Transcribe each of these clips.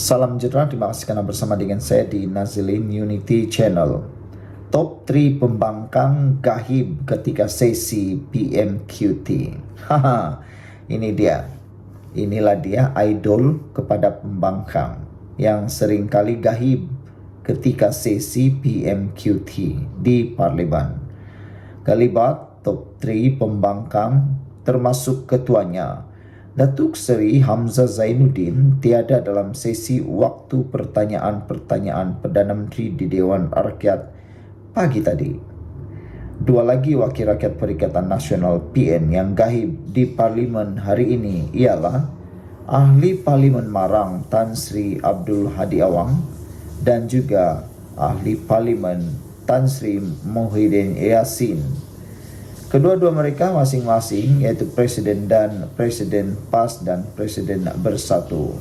Salam sejahtera, terima kasih karena bersama dengan saya di Nazilin Unity Channel. Top 3 pembangkang gahib ketika sesi PMQT. Haha, ini dia. Inilah dia idol kepada pembangkang yang seringkali gahib ketika sesi PMQT di Parlimen. Kalibat top 3 pembangkang termasuk ketuanya Datuk Seri Hamzah Zainuddin tiada dalam sesi waktu pertanyaan-pertanyaan Perdana Menteri di Dewan Rakyat pagi tadi. Dua lagi Wakil Rakyat Perikatan Nasional PN yang gahib di Parlimen hari ini ialah Ahli Parlimen Marang Tan Sri Abdul Hadi Awang dan juga Ahli Parlimen Tan Sri Muhyiddin Yassin. Kedua-dua mereka masing-masing iaitu Presiden dan Presiden PAS dan Presiden Bersatu.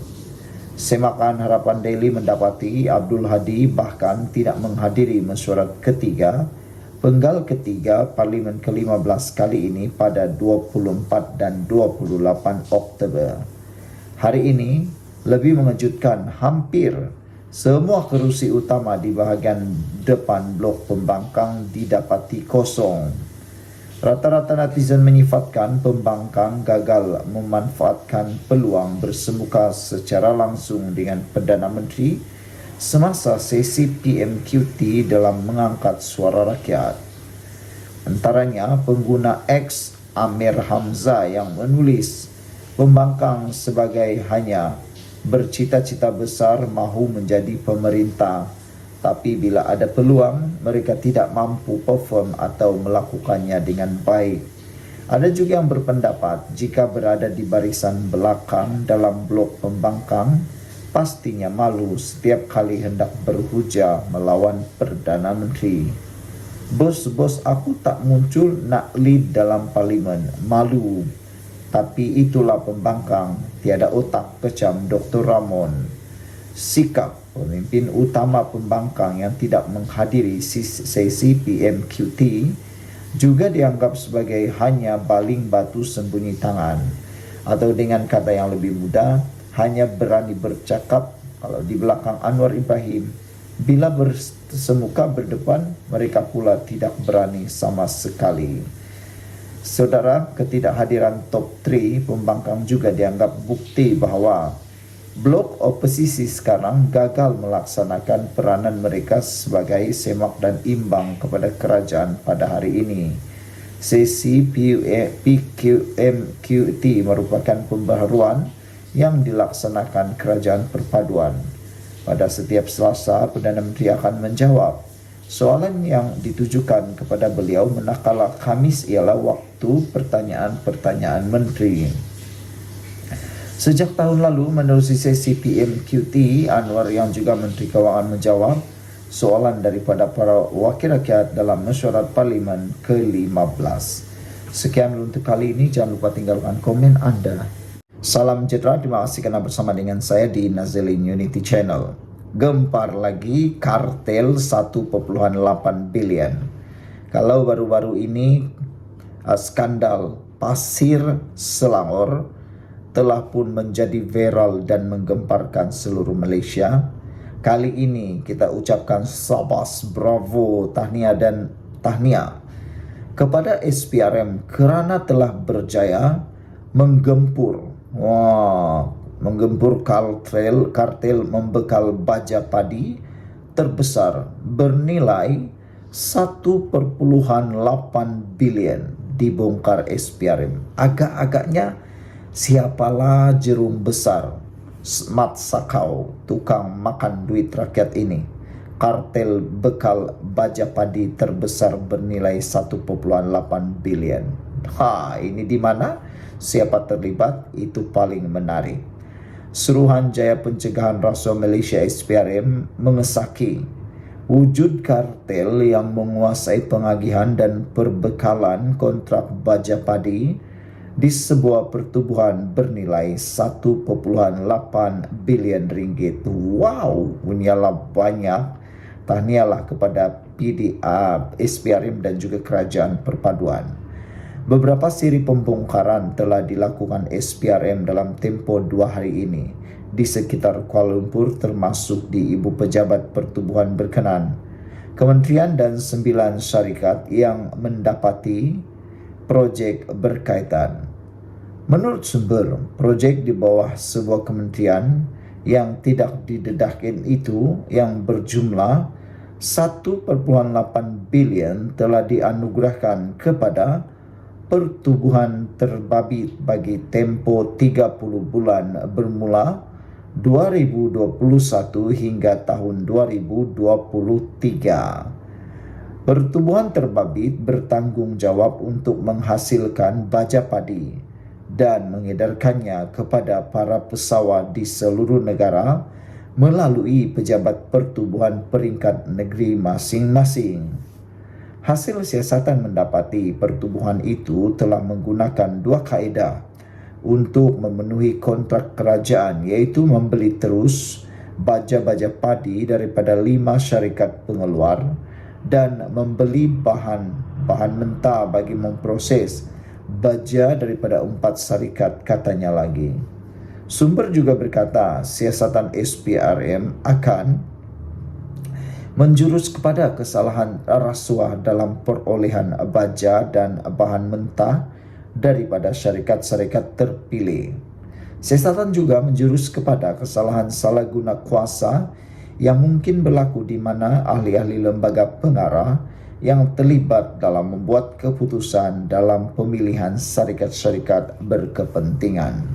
Semakan Harapan Daily mendapati Abdul Hadi bahkan tidak menghadiri mesyuarat ketiga, penggal ketiga Parlimen ke-15 kali ini pada 24 dan 28 Oktober. Hari ini lebih mengejutkan, hampir semua kerusi utama di bahagian depan blok pembangkang didapati kosong. Rata-rata netizen menyifatkan pembangkang gagal memanfaatkan peluang bersemuka secara langsung dengan Perdana Menteri semasa sesi PMQT dalam mengangkat suara rakyat. Antaranya pengguna X Amir Hamzah yang menulis pembangkang sebagai hanya bercita-cita besar mahu menjadi pemerintah, tapi bila ada peluang, mereka tidak mampu perform atau melakukannya dengan baik. Ada juga yang berpendapat jika berada di barisan belakang dalam blok pembangkang, pastinya malu setiap kali hendak berhujah melawan Perdana Menteri. Bos-bos aku tak muncul nak lead dalam parlimen, malu. Tapi itulah pembangkang, tiada otak, kecam Dr. Ramon. Sikap pemimpin utama pembangkang yang tidak menghadiri sesi PMQT juga dianggap sebagai hanya baling batu sembunyi tangan, atau dengan kata yang lebih mudah, hanya berani bercakap kalau di belakang Anwar Ibrahim. Bila bersemuka berdepan, mereka pula tidak berani sama sekali. Saudara, ketidakhadiran top 3 pembangkang juga dianggap bukti bahawa blok oposisi sekarang gagal melaksanakan peranan mereka sebagai semak dan imbang kepada kerajaan pada hari ini. Sesi PMQT merupakan pembaharuan yang dilaksanakan kerajaan perpaduan. Pada setiap Selasa, Perdana Menteri akan menjawab. Soalan yang ditujukan kepada beliau manakala Khamis ialah waktu pertanyaan-pertanyaan menteri. Sejak tahun lalu menerusi sesi PMQT, Anwar yang juga Menteri Kewangan menjawab soalan daripada para wakil rakyat dalam mesyuarat Parlimen ke-15. Sekian untuk kali ini, jangan lupa tinggalkan komen anda. Salam sejahtera, terima kasih kerana bersama dengan saya di Nazilin Unity Channel. Gempar lagi kartel 1.8 bilion. Kalau baru-baru ini skandal pasir Selangor telah pun menjadi viral dan menggemparkan seluruh Malaysia. Kali ini kita ucapkan sabas, bravo, tahniah dan tahniah kepada SPRM kerana telah berjaya menggempur kartel membekal baja padi terbesar bernilai 1.8 bilion dibongkar SPRM. Agak-agaknya siapalah jerum besar Mat Sakau, tukang makan duit rakyat ini. Kartel bekal baja padi terbesar bernilai 1.8 bilion. Ini di mana? Siapa terlibat? Itu paling menarik. Suruhanjaya Pencegahan Rasuah Malaysia SPRM mengesaki wujud kartel yang menguasai pengagihan dan perbekalan kontrak baja padi di sebuah pertubuhan bernilai 1.8 bilion ringgit. Wow, punyalah banyak. Tahniahlah kepada SPRM dan juga kerajaan perpaduan. Beberapa siri pembongkaran telah dilakukan SPRM dalam tempoh 2 hari ini di sekitar Kuala Lumpur, termasuk di Ibu Pejabat Pertubuhan berkenan, kementerian dan 9 syarikat yang mendapati projek berkaitan. Menurut sumber, projek di bawah sebuah kementerian yang tidak didedahkan itu yang berjumlah 1,8 bilion telah dianugerahkan kepada Pertubuhan Terbabit bagi tempoh 30 bulan bermula 2021 hingga tahun 2023. Pertubuhan Terbabit bertanggung jawab untuk menghasilkan baja padi dan mengedarkannya kepada para pesawat di seluruh negara melalui pejabat pertubuhan peringkat negeri masing-masing. Hasil siasatan mendapati pertubuhan itu telah menggunakan 2 kaedah untuk memenuhi kontrak kerajaan, iaitu membeli terus baja-baja padi daripada 5 syarikat pengeluar dan membeli bahan mentah bagi memproses baja daripada 4 syarikat, katanya lagi. Sumber juga berkata siasatan SPRM akan menjurus kepada kesalahan rasuah dalam perolehan baja dan bahan mentah daripada syarikat-syarikat terpilih. Siasatan juga menjurus kepada kesalahan salah guna kuasa yang mungkin berlaku di mana ahli-ahli lembaga pengarah yang terlibat dalam membuat keputusan dalam pemilihan syarikat-syarikat berkepentingan.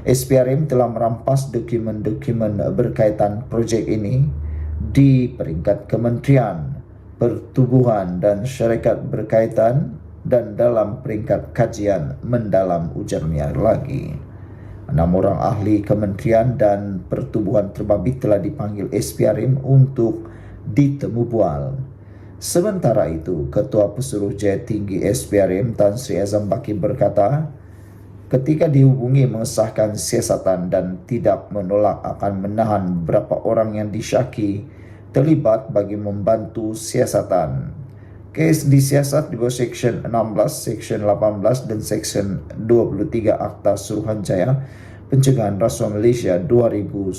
SPRM telah merampas dokumen-dokumen berkaitan projek ini di peringkat kementerian, pertubuhan dan syarikat berkaitan dan dalam peringkat kajian mendalam, ujarnya lagi. 6 orang ahli kementerian dan pertubuhan terbabit telah dipanggil SPRM untuk ditemu bual. Sementara itu, Ketua Pesuruh Jaya Tinggi SPRM Tan Sri Azam Baki berkata, ketika dihubungi mengesahkan siasatan dan tidak menolak akan menahan beberapa orang yang disyaki terlibat bagi membantu siasatan. Kes disiasat di bawah Seksyen 16, Seksyen 18 dan Seksyen 23 Akta Suruhanjaya Pencegahan Rasuah Malaysia 2009.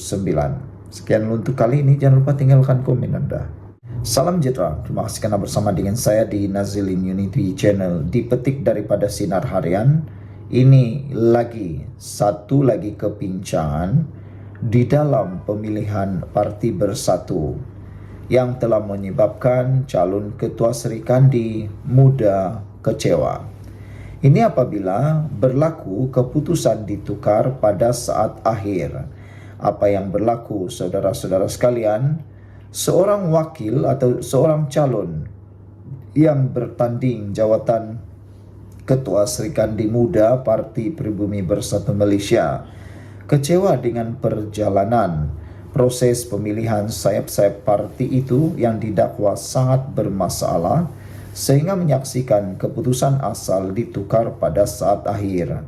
Sekian untuk kali ini, jangan lupa tinggalkan komen Anda. Salam sejahtera, terima kasih kerana bersama dengan saya di Nazilin Unity Channel. Dipetik daripada Sinar Harian, ini satu lagi kepincangan di dalam pemilihan Parti Bersatu yang telah menyebabkan calon Ketua Seri Kandi muda kecewa. Ini apabila berlaku keputusan ditukar pada saat akhir. Apa yang berlaku, saudara-saudara sekalian, seorang wakil atau seorang calon yang bertanding jawatan Ketua Seri Kandi Muda Parti Pribumi Bersatu Malaysia kecewa dengan perjalanan proses pemilihan sayap-sayap parti itu yang didakwa sangat bermasalah sehingga menyaksikan keputusan asal ditukar pada saat akhir.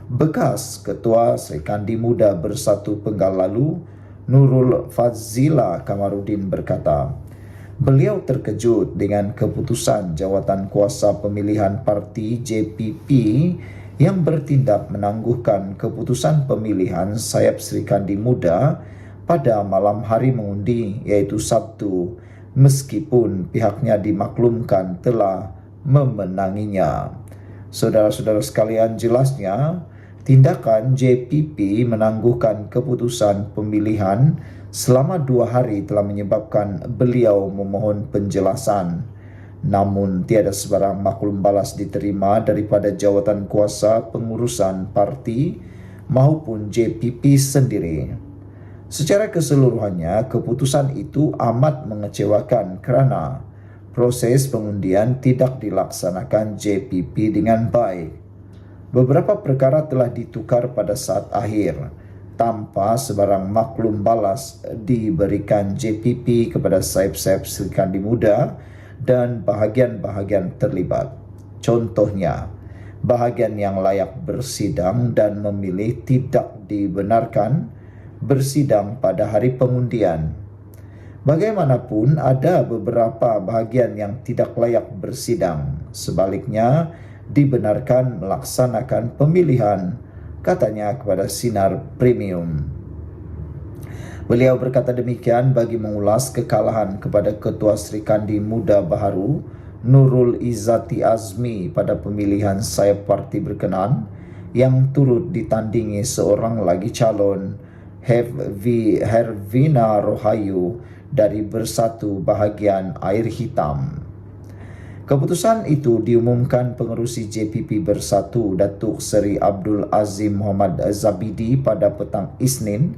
Bekas Ketua Seri Kandi Muda Bersatu Penggal lalu, Nurul Fazila Kamarudin berkata, beliau terkejut dengan keputusan jawatan kuasa pemilihan parti JPP yang bertindak menangguhkan keputusan pemilihan sayap Seri Kandi Muda pada malam hari mengundi, iaitu Sabtu, meskipun pihaknya dimaklumkan telah memenanginya. Saudara-saudara sekalian, jelasnya tindakan JPP menangguhkan keputusan pemilihan selama 2 hari telah menyebabkan beliau memohon penjelasan. Namun tiada sebarang maklum balas diterima daripada jawatan kuasa pengurusan parti maupun JPP sendiri. Secara keseluruhannya, keputusan itu amat mengecewakan kerana proses pengundian tidak dilaksanakan JPP dengan baik. Beberapa perkara telah ditukar pada saat akhir tanpa sebarang maklum balas diberikan JPP kepada sayap-sayap Seri Kandi Muda dan bahagian-bahagian terlibat. Contohnya, bahagian yang layak bersidang dan memilih tidak dibenarkan bersidang pada hari pengundian. Bagaimanapun, ada beberapa bahagian yang tidak layak bersidang. Sebaliknya, dibenarkan melaksanakan pemilihan, katanya kepada Sinar Premium. Beliau berkata demikian bagi mengulas kekalahan kepada Ketua Sri Kandi Muda Baharu Nurul Izzati Azmi pada pemilihan sayap parti berkenaan yang turut ditandingi seorang lagi calon, Hervina Rohayu dari Bersatu Bahagian Air Hitam. Keputusan itu diumumkan pengerusi JPP Bersatu Datuk Seri Abdul Azim Muhammad Zabidi pada petang Isnin.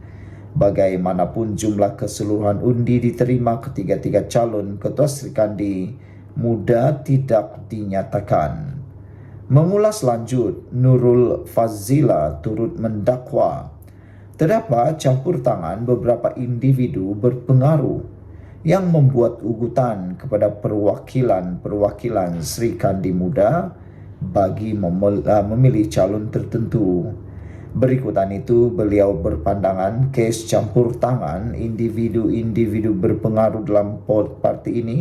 Bagaimanapun jumlah keseluruhan undi diterima ketiga-tiga calon Ketua Sri Kandi Muda tidak dinyatakan. Mengulas lanjut, Nurul Fazila turut mendakwa terdapat campur tangan beberapa individu berpengaruh yang membuat ugutan kepada perwakilan Sri Kandi Muda bagi memilih calon tertentu. Berikutan itu, beliau berpandangan kes campur tangan individu-individu berpengaruh dalam parti ini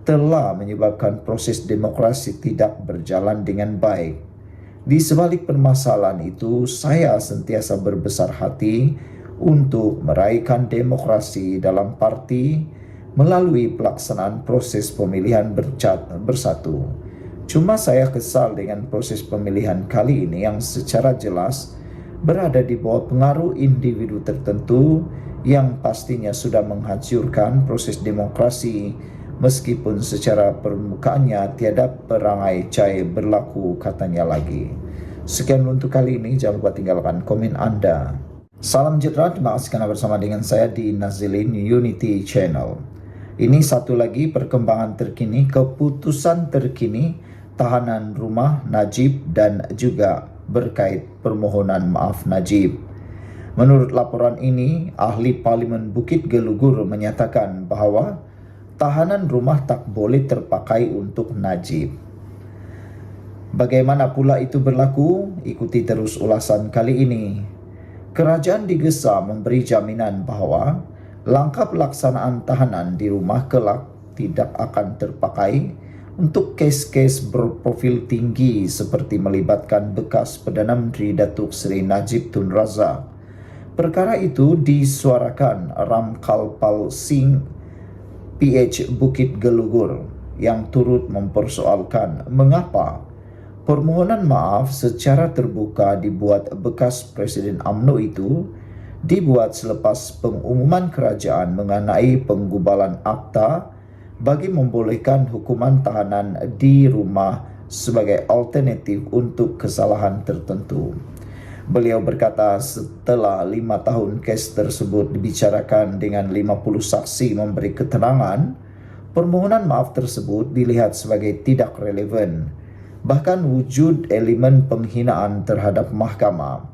telah menyebabkan proses demokrasi tidak berjalan dengan baik. Di sebalik permasalahan itu, saya sentiasa berbesar hati untuk meraihkan demokrasi dalam parti melalui pelaksanaan proses pemilihan bersatu. Cuma saya kesal dengan proses pemilihan kali ini yang secara jelas berada di bawah pengaruh individu tertentu yang pastinya sudah menghancurkan proses demokrasi meskipun secara permukaannya tiada perangai cair berlaku, katanya lagi. Sekian untuk kali ini, jangan lupa tinggalkan komen Anda. Salam sejahtera, terima kasih kerana bersama dengan saya di Nazilin Unity Channel. Ini satu lagi perkembangan terkini, keputusan terkini tahanan rumah Najib dan juga berkait permohonan maaf Najib. Menurut laporan ini, ahli Parlimen Bukit Gelugur menyatakan bahawa tahanan rumah tak boleh terpakai untuk Najib. Bagaimana pula itu berlaku? Ikuti terus ulasan kali ini. Kerajaan digesa memberi jaminan bahawa langkah pelaksanaan tahanan di rumah kelak tidak akan terpakai untuk kes-kes berprofil tinggi seperti melibatkan bekas Perdana Menteri Datuk Seri Najib Tun Razak. Perkara itu disuarakan Ramkalpal Singh PH Bukit Gelugur yang turut mempersoalkan mengapa permohonan maaf secara terbuka dibuat bekas Presiden UMNO itu dibuat selepas pengumuman kerajaan mengenai penggubalan akta bagi membolehkan hukuman tahanan di rumah sebagai alternatif untuk kesalahan tertentu. Beliau berkata setelah 5 tahun kes tersebut dibicarakan dengan 50 saksi memberi keterangan, permohonan maaf tersebut dilihat sebagai tidak relevan. Bahkan wujud elemen penghinaan terhadap mahkamah.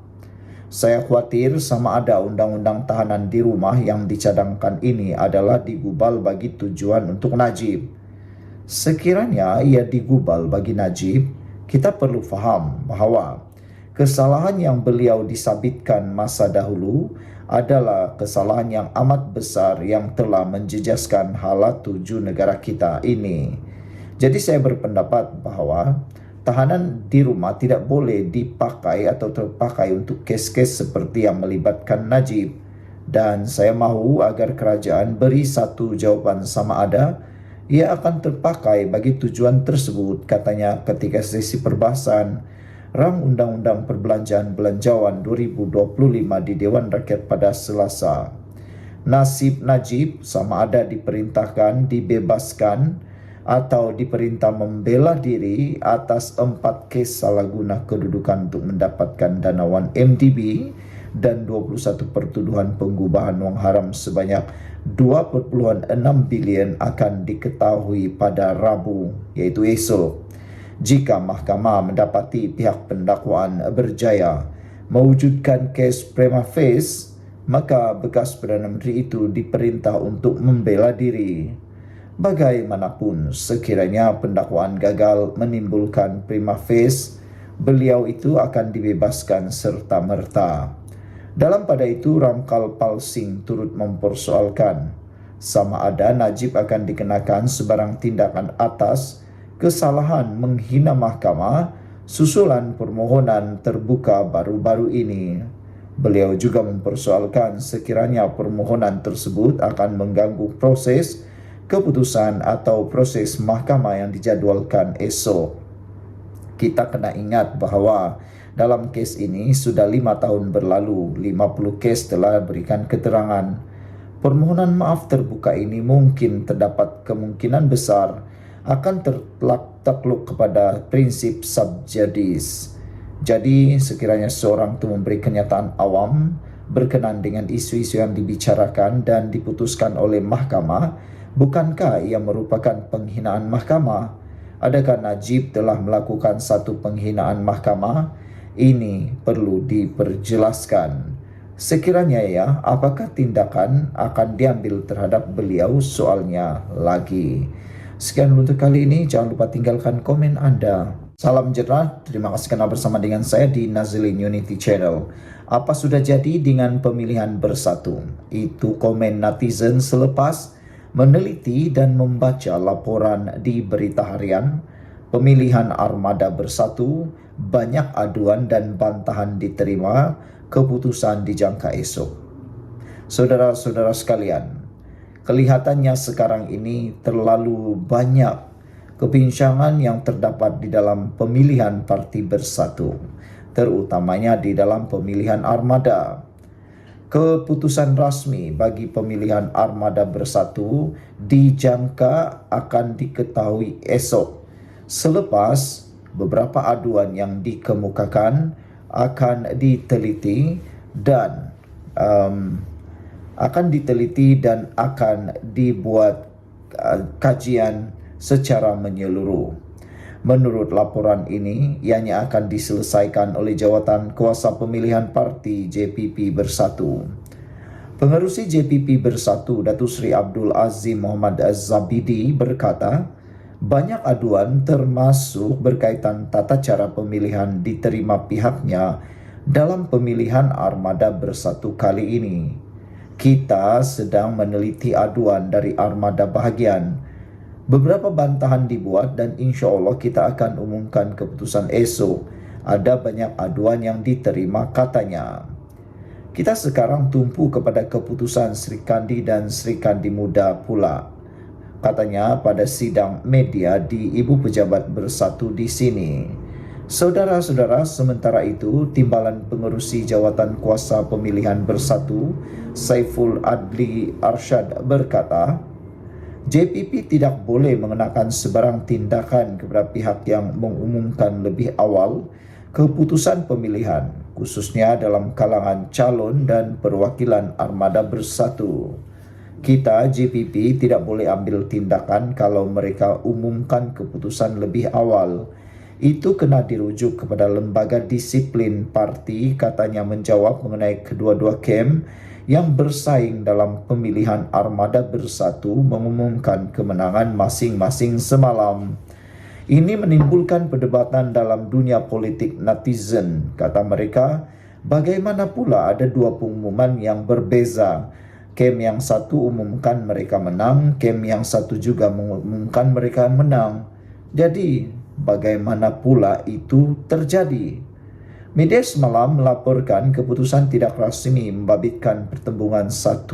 Saya khawatir sama ada undang-undang tahanan di rumah yang dicadangkan ini adalah digubal bagi tujuan untuk Najib. Sekiranya ia digubal bagi Najib, kita perlu faham bahawa kesalahan yang beliau disabitkan masa dahulu adalah kesalahan yang amat besar yang telah menjejaskan hala tuju negara kita ini. Jadi saya berpendapat bahawa tahanan di rumah tidak boleh dipakai atau terpakai untuk kes-kes seperti yang melibatkan Najib. Dan saya mahu agar kerajaan beri satu jawapan sama ada ia akan terpakai bagi tujuan tersebut, katanya ketika sesi perbahasan Rang Undang-Undang Perbelanjaan Belanjawan 2025 di Dewan Rakyat pada Selasa. Nasib Najib sama ada diperintahkan dibebaskan atau diperintah membela diri atas 4 kes salah guna kedudukan untuk mendapatkan dana 1 MDB dan 21 pertuduhan penggubahan wang haram sebanyak 2.6 bilion akan diketahui pada Rabu, iaitu esok. Jika mahkamah mendapati pihak pendakwaan berjaya mewujudkan kes prima facie, maka bekas Perdana Menteri itu diperintah untuk membela diri. Bagaimanapun, sekiranya pendakwaan gagal menimbulkan prima facie, beliau itu akan dibebaskan serta-merta. Dalam pada itu, Ramkalpal Singh turut mempersoalkan sama ada Najib akan dikenakan sebarang tindakan atas kesalahan menghina mahkamah susulan permohonan terbuka baru-baru ini. Beliau juga mempersoalkan sekiranya permohonan tersebut akan mengganggu proses keputusan atau proses mahkamah yang dijadwalkan esok. Kita kena ingat bahawa dalam kes ini sudah 5 tahun berlalu, 50 kes telah berikan keterangan. Permohonan maaf terbuka ini mungkin terdapat kemungkinan besar akan tertakluk kepada prinsip sub judice. Jadi sekiranya seorang itu memberi kenyataan awam berkenaan dengan isu-isu yang dibicarakan dan diputuskan oleh mahkamah, bukankah ia merupakan penghinaan mahkamah? Adakah Najib telah melakukan satu penghinaan mahkamah? Ini perlu diperjelaskan. Sekiranya ya, apakah tindakan akan diambil terhadap beliau? Soalnya lagi. Sekian untuk kali ini, jangan lupa tinggalkan komen Anda. Salam cerah, terima kasih karena bersama dengan saya di Nazilin Unity Channel. Apa sudah jadi dengan pemilihan bersatu? Itu komen netizen selepas meneliti dan membaca laporan di berita harian. Pemilihan armada bersatu, banyak aduan dan bantahan diterima, keputusan dijangka esok. Saudara-saudara sekalian, kelihatannya sekarang ini terlalu banyak kebincangan yang terdapat di dalam pemilihan parti bersatu, terutamanya di dalam pemilihan armada. Keputusan rasmi bagi pemilihan armada bersatu dijangka akan diketahui esok, selepas beberapa aduan yang dikemukakan akan diteliti dan akan dibuat kajian secara menyeluruh. Menurut laporan ini, ianya akan diselesaikan oleh Jawatan Kuasa Pemilihan Parti JPP Bersatu. Pengerusi JPP Bersatu, Datuk Seri Abdul Azim Muhammad Az-Zabidi berkata, banyak aduan termasuk berkaitan tata cara pemilihan diterima pihaknya dalam pemilihan armada bersatu kali ini. Kita sedang meneliti aduan dari armada bahagian. Beberapa bantahan dibuat dan insya Allah kita akan umumkan keputusan esok. Ada banyak aduan yang diterima katanya. Kita sekarang tumpu kepada keputusan Sri Kandi dan Sri Kandi Muda pula, katanya pada sidang media di Ibu Pejabat Bersatu di sini. Saudara-saudara, sementara itu, Timbalan Pengerusi Jawatan Kuasa Pemilihan Bersatu, Saiful Adli Arsyad berkata, JPP tidak boleh mengenakan sebarang tindakan kepada pihak yang mengumumkan lebih awal keputusan pemilihan, khususnya dalam kalangan calon dan perwakilan armada bersatu. Kita JPP tidak boleh ambil tindakan kalau mereka umumkan keputusan lebih awal. Itu kena dirujuk kepada lembaga disiplin parti, katanya menjawab mengenai kedua-dua kem yang bersaing dalam pemilihan armada bersatu mengumumkan kemenangan masing-masing semalam. Ini menimbulkan perdebatan dalam dunia politik netizen. Kata mereka, bagaimana pula ada dua pengumuman yang berbeza? Kem yang satu umumkan mereka menang, kem yang satu juga mengumumkan mereka menang. Jadi, bagaimana pula itu terjadi? Media semalam melaporkan keputusan tidak rasmi membabitkan pertembungan 1-1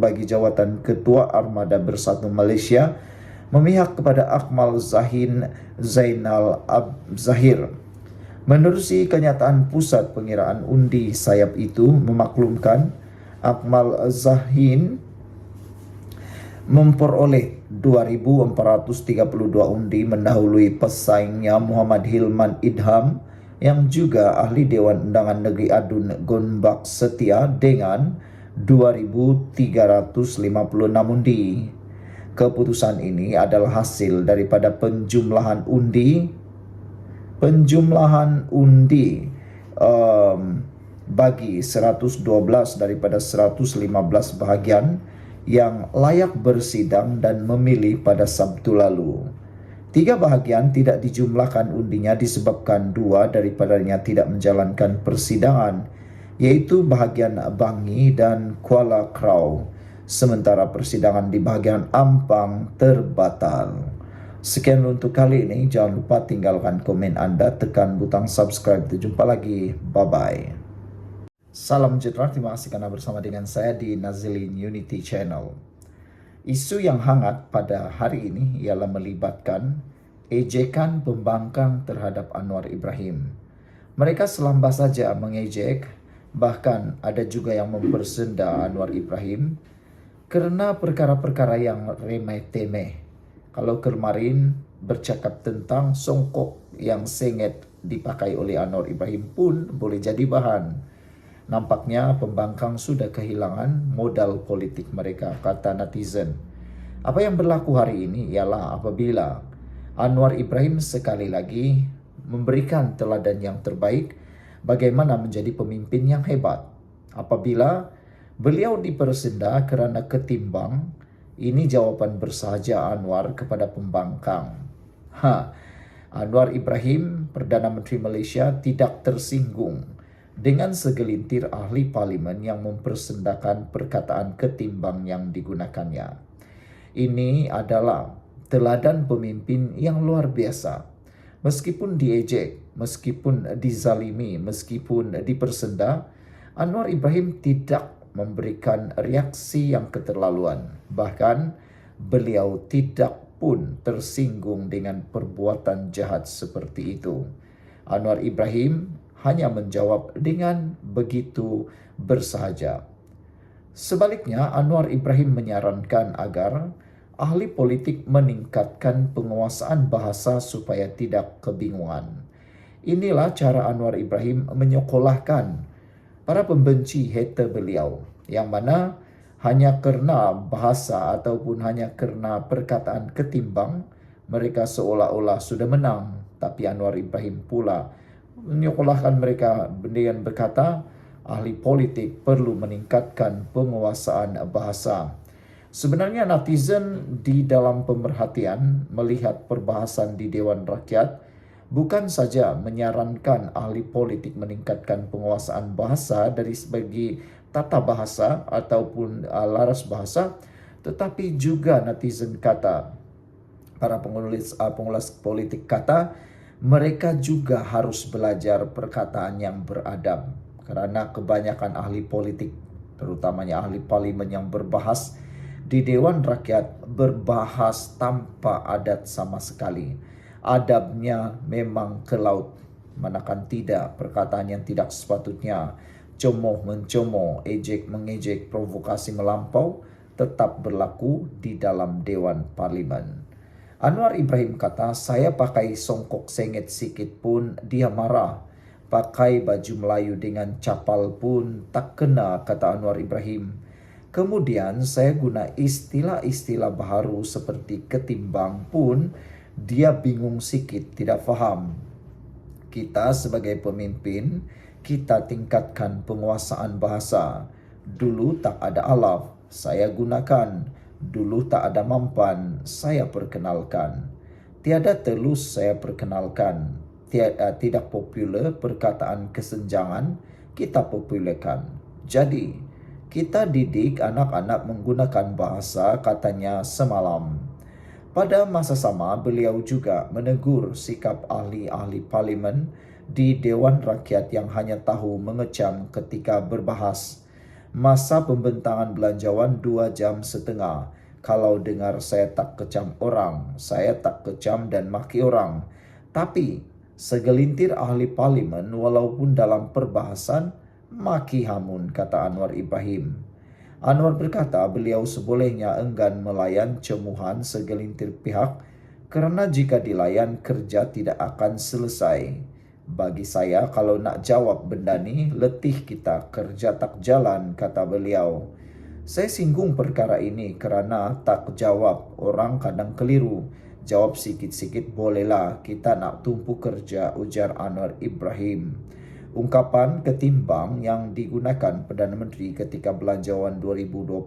bagi jawatan Ketua Armada Bersatu Malaysia memihak kepada Akmal Zainal Zahir. Menerusi kenyataan pusat pengiraan undi sayap itu memaklumkan Akmal Zahin memperoleh 2,432 undi mendahului pesaingnya Muhammad Hilman Idham yang juga ahli Dewan Undangan Negeri Adun Gonbak Setia dengan 2,356 undi. Keputusan ini adalah hasil daripada penjumlahan undi bagi 112 daripada 115 bahagian yang layak bersidang dan memilih pada Sabtu lalu. 3 bahagian tidak dijumlahkan undinya disebabkan 2 daripadanya tidak menjalankan persidangan, yaitu bahagian Bangi dan Kuala Krau. Sementara persidangan di bahagian Ampang terbatal. Sekian untuk kali ini. Jangan lupa tinggalkan komen Anda, tekan butang subscribe. Jumpa lagi. Bye-bye. Salam sejahtera, terima kasih karena bersama dengan saya di Nazilin Unity Channel. Isu yang hangat pada hari ini ialah melibatkan ejekan pembangkang terhadap Anwar Ibrahim. Mereka selamba saja mengejek, bahkan ada juga yang mempersenda Anwar Ibrahim karena perkara-perkara yang remeh-temeh. Kalau kemarin bercakap tentang songkok yang sengit dipakai oleh Anwar Ibrahim pun boleh jadi bahan. Nampaknya pembangkang sudah kehilangan modal politik mereka, kata netizen. Apa yang berlaku hari ini ialah apabila Anwar Ibrahim sekali lagi memberikan teladan yang terbaik bagaimana menjadi pemimpin yang hebat. Apabila beliau dipersenda kerana ketimbang, ini jawapan bersahaja Anwar kepada pembangkang. Anwar Ibrahim, Perdana Menteri Malaysia, tidak tersinggung dengan segelintir ahli parlimen yang mempersendakan perkataan ketimbang yang digunakannya. Ini adalah teladan pemimpin yang luar biasa. Meskipun diejek, meskipun dizalimi, meskipun dipersenda, Anwar Ibrahim tidak memberikan reaksi yang keterlaluan. Bahkan beliau tidak pun tersinggung dengan perbuatan jahat seperti itu. Anwar Ibrahim hanya menjawab dengan begitu bersahaja. Sebaliknya, Anwar Ibrahim menyarankan agar ahli politik meningkatkan penguasaan bahasa supaya tidak kebingungan. Inilah cara Anwar Ibrahim menyekolahkan para pembenci hater beliau, yang mana hanya kerana bahasa ataupun hanya kerana perkataan ketimbang, mereka seolah-olah sudah menang. Tapi Anwar Ibrahim pula menyekolahkan mereka dengan berkata, ahli politik perlu meningkatkan penguasaan bahasa. Sebenarnya netizen di dalam pemerhatian melihat perbahasan di Dewan Rakyat bukan saja menyarankan ahli politik meningkatkan penguasaan bahasa dari segi tata bahasa ataupun laras bahasa, tetapi juga netizen kata, para pengulas politik kata, mereka juga harus belajar perkataan yang beradab. Kerana kebanyakan ahli politik, terutamanya ahli parlimen yang berbahas di Dewan Rakyat, berbahas tanpa adat sama sekali. Adabnya memang ke laut, manakala tidak perkataan yang tidak sepatutnya, cemoh mencemoh, ejek mengejek, provokasi melampau tetap berlaku di dalam Dewan Parlimen. Anwar Ibrahim kata, saya pakai songkok sengit sikit pun dia marah. Pakai baju Melayu dengan capal pun tak kena, kata Anwar Ibrahim. Kemudian saya guna istilah-istilah baru seperti ketimbang pun dia bingung sikit, tidak faham. Kita sebagai pemimpin, kita tingkatkan penguasaan bahasa. Dulu tak ada alaf, saya gunakan. Dulu tak ada mampan, saya perkenalkan. Tiada telus, saya perkenalkan. Tidak popular perkataan kesenjangan, kita popularkan. Jadi, kita didik anak-anak menggunakan bahasa, katanya semalam. Pada masa sama, beliau juga menegur sikap ahli-ahli parlimen di Dewan Rakyat yang hanya tahu mengecam ketika berbahas. Masa pembentangan belanjawan 2 jam setengah. Kalau dengar saya tak kecam orang, saya tak kecam dan maki orang. Tapi segelintir ahli parlimen walaupun dalam perbahasan maki hamun, kata Anwar Ibrahim. Anwar berkata beliau sebolehnya enggan melayan cemuhan segelintir pihak kerana jika dilayan kerja tidak akan selesai. Bagi saya kalau nak jawab benda ni letih kita, kerja tak jalan, kata beliau. Saya singgung perkara ini kerana tak jawab orang kadang keliru. Jawab sikit-sikit bolehlah, kita nak tumpu kerja, ujar Anwar Ibrahim. Ungkapan ketimbang yang digunakan Perdana Menteri ketika belanjawan 2025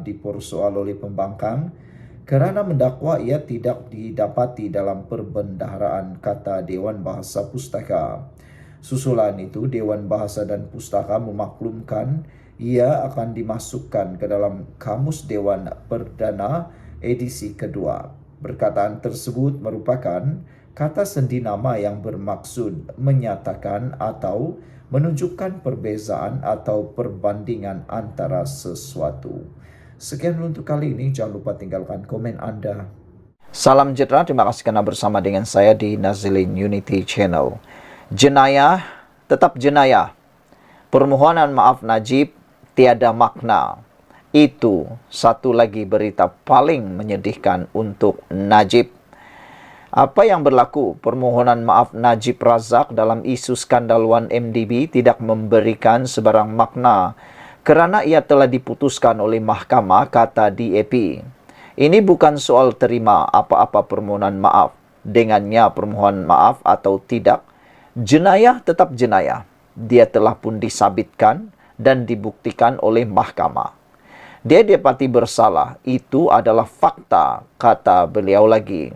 dipersoal oleh pembangkang kerana mendakwa ia tidak didapati dalam perbendaharaan, kata Dewan Bahasa Pustaka. Susulan itu, Dewan Bahasa dan Pustaka memaklumkan ia akan dimasukkan ke dalam Kamus Dewan Perdana edisi kedua. Perkataan tersebut merupakan kata sendi nama yang bermaksud menyatakan atau menunjukkan perbezaan atau perbandingan antara sesuatu. Sekian untuk kali ini, jangan lupa tinggalkan komen Anda. Salam sejahtera, terima kasih karena bersama dengan saya di Nazilin Unity Channel. Jenayah tetap jenayah. Permohonan maaf Najib tiada makna. Itu satu lagi berita paling menyedihkan untuk Najib. Apa yang berlaku? Permohonan maaf Najib Razak dalam isu skandal 1MDB tidak memberikan sebarang makna kerana ia telah diputuskan oleh mahkamah, kata DAP. Ini bukan soal terima apa-apa permohonan maaf. Dengannya permohonan maaf atau tidak, jenayah tetap jenayah. Dia telah pun disabitkan dan dibuktikan oleh mahkamah. Dia didapati bersalah, itu adalah fakta, kata beliau lagi.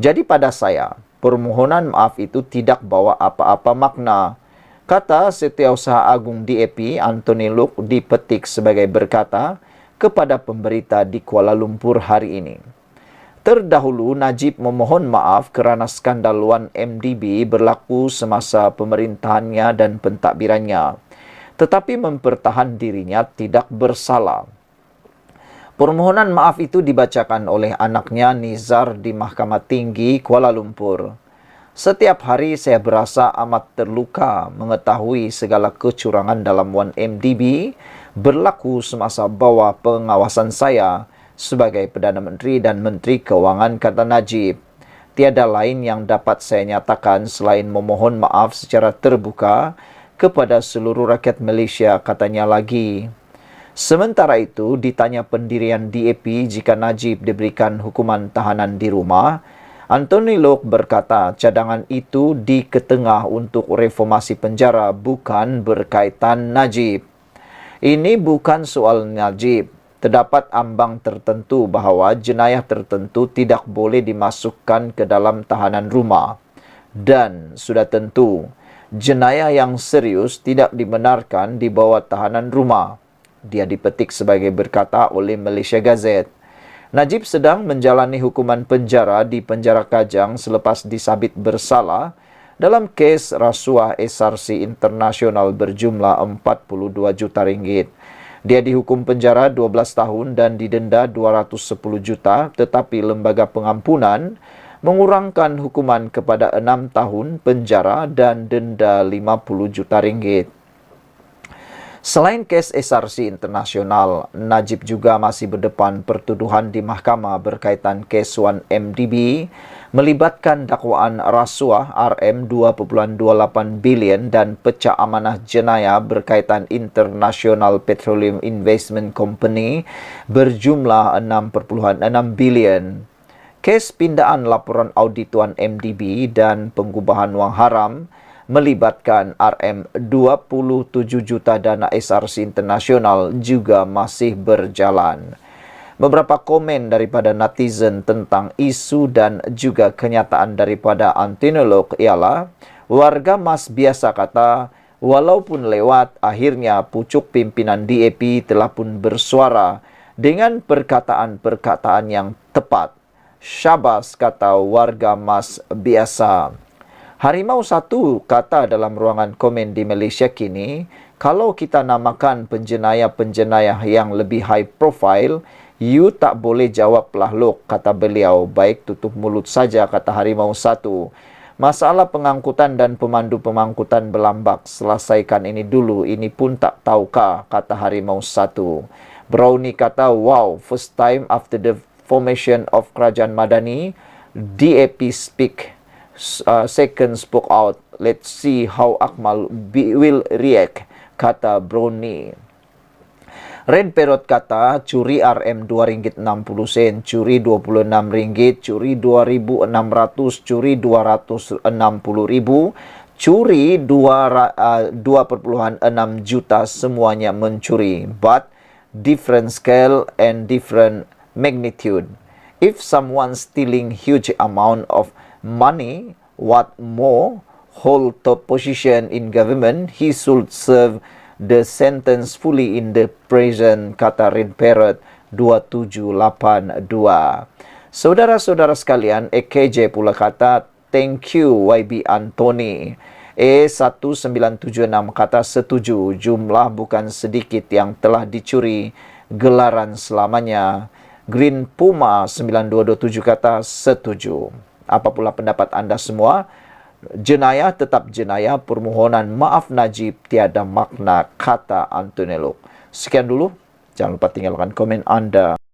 Jadi pada saya, permohonan maaf itu tidak bawa apa-apa makna. Kata Setiausaha Agung DAP, Anthony Loke, dipetik sebagai berkata kepada pemberita di Kuala Lumpur hari ini. Terdahulu, Najib memohon maaf kerana skandal 1MDB berlaku semasa pemerintahannya dan pentadbirannya, tetapi mempertahan dirinya tidak bersalah. Permohonan maaf itu dibacakan oleh anaknya Nizar di Mahkamah Tinggi Kuala Lumpur. Setiap hari saya berasa amat terluka mengetahui segala kecurangan dalam 1MDB berlaku semasa bawah pengawasan saya sebagai Perdana Menteri dan Menteri Keuangan, kata Najib. Tiada lain yang dapat saya nyatakan selain memohon maaf secara terbuka kepada seluruh rakyat Malaysia, katanya lagi. Sementara itu, ditanya pendirian DAP jika Najib diberikan hukuman tahanan di rumah, Anthony Loke berkata cadangan itu diketengah untuk reformasi penjara, bukan berkaitan Najib. Ini bukan soal Najib. Terdapat ambang tertentu bahawa jenayah tertentu tidak boleh dimasukkan ke dalam tahanan rumah. Dan sudah tentu, jenayah yang serius tidak dibenarkan di bawah tahanan rumah. Dia dipetik sebagai berkata oleh Malaysia Gazette. Najib sedang menjalani hukuman penjara di penjara Kajang selepas disabit bersalah dalam kes rasuah SRC Internasional berjumlah 42 juta ringgit. Dia dihukum penjara 12 tahun dan didenda 210 juta, tetapi lembaga pengampunan mengurangkan hukuman kepada 6 tahun penjara dan denda 50 juta ringgit. Selain kes SRC Internasional, Najib juga masih berdepan pertuduhan di mahkamah berkaitan kes 1MDB melibatkan dakwaan rasuah RM2.28 bilion dan pecah amanah jenayah berkaitan International Petroleum Investment Company berjumlah 6.6 bilion. Kes pindaan laporan audit 1MDB dan pengubahan wang haram melibatkan RM27 juta dana SRC Internasional juga masih berjalan. Beberapa komen daripada netizen tentang isu dan juga kenyataan daripada Anthony Loke ialah, warga Mas biasa kata, walaupun lewat, akhirnya pucuk pimpinan DAP telah pun bersuara dengan perkataan-perkataan yang tepat. Syabas, kata warga Mas biasa. Harimau Satu kata dalam ruangan komen di Malaysia kini, kalau kita namakan penjenayah-penjenayah yang lebih high profile, you tak boleh jawab Loke, kata beliau. Baik tutup mulut saja, kata Harimau Satu. Masalah pengangkutan dan pemandu pemangkutan berlambak. Selesaikan ini dulu, ini pun tak tahukah, kata Harimau Satu. Brownie kata, wow, first time after the formation of Kerajaan Madani, DAP speak. Second spoke out. Let's see how Akmal will react, kata Brownie. Red Parrot kata curi RM RM2.60, curi RM26, curi RM2.600, curi RM260,000, curi 2.6 juta, semuanya mencuri. But different scale and different magnitude. If someone stealing huge amount of money, what more, hold top position in government, he should serve the sentence fully in the prison, kata Red Parrot 2782. Saudara-saudara sekalian, EKJ pula kata, thank you YB Anthony. E1976 kata setuju, jumlah bukan sedikit yang telah dicuri, gelaran selamanya. Green Puma 9227 kata setuju. Apa pula pendapat anda semua? Jenayah tetap jenayah, permohonan maaf Najib tiada makna, kata Antonello. Sekian dulu, jangan lupa tinggalkan komen anda.